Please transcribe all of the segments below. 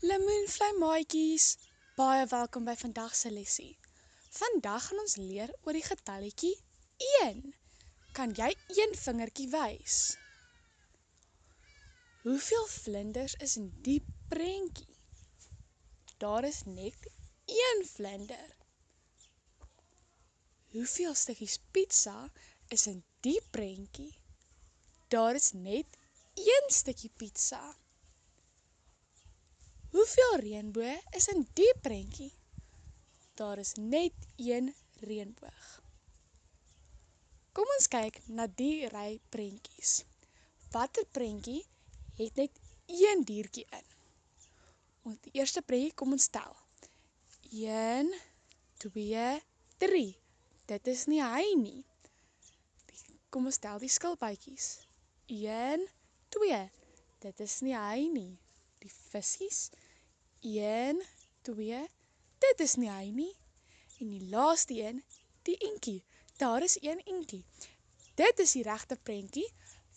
Lemoenvlei maatjies, baie welkom by vandag se lesie. Vandag gaan ons leer oor die getalletjie 1. Kan jy een vingertjie wys? Hoeveel vlinders is in die prentjie? Daar is net 1 vlinder. Hoeveel stukkies pizza is in die prentjie? Daar is net 1 stukkie pizza. Hoeveel reënboë is in die prentjie? Daar is net 1 reënboog. Kom ons kyk na die ry prentjies. Watter prentjie het net 1 diertjie in? Ons die eerste prentjie, kom ons tel. 1, 2, 3. Dit is nie hy nie. Kom ons tel die skilpadjies. 1, 2. Dit is nie hy nie. Die vissies. 1, 2. Dit is nie hy nie. En die laaste een, die enkie. Daar is 1 enkie. Dit is die regte prentjie,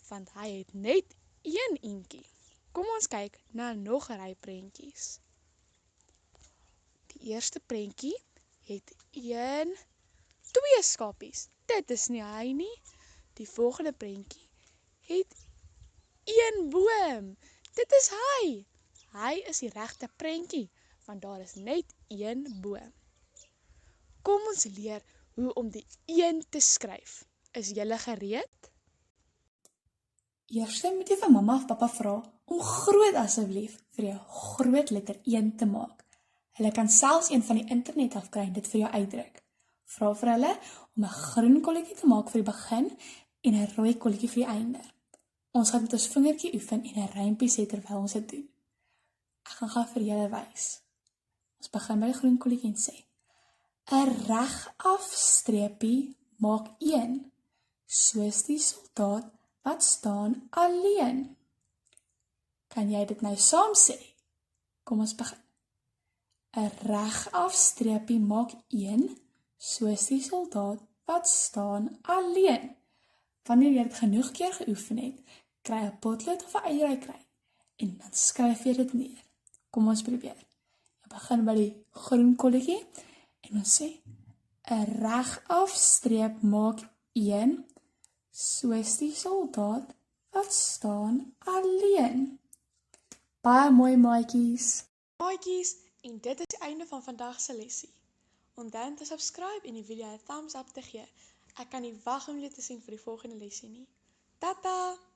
want hy het net 1 enkie. Kom ons kyk na nog 'n ry prentjies. Die eerste prentjie het 1, 2 skapies. Dit is nie hy nie. Die volgende prentjie het 1 boom. Dit is hy. Hy is die regte prentjie, want daar is net 1 boom. Kom ons leer hoe om die 1 te skryf. Is julle gereed? Eers moet jy vir mamma of pappa vra om groot asseblief vir jou groot letter 1 te maak. Hulle kan selfs een van die internet af kry en dit vir jou uitdruk. Vra vir hulle om 'n groen kolletjie te maak vir die begin en 'n rooi kolletjie vir die einde. Ons gaan met ons vingertjie oefen en 'n rympie sê terwyl ons dit doen. Ek gaan gou vir julle wys. Ons begin by die groen kolletjie en sê: 'n regaf streepie maak 1, soos die soldaat wat staan alleen. Kan jy dit nou saam sê? Kom ons begin. 'n regaf streepie maak 1, soos die soldaat wat staan alleen. Wanneer jy dit genoeg keer geoefen het, kry 'n potlood of 'n eierkry en dan skryf jy dit neer. Kom ons probeer. Jy begin by die groen kolletjie en ons sê: 'n regaf streep maak 1, soos die soldaat wat staan alleen. Baie mooi maatjies. Maatjies, en dit is die einde van vandag se lesie. Onthou om te subscribe en die video 'n thumbs up te gee. Ek kan nie wag om julle te sien vir die volgende lesie nie. Tata!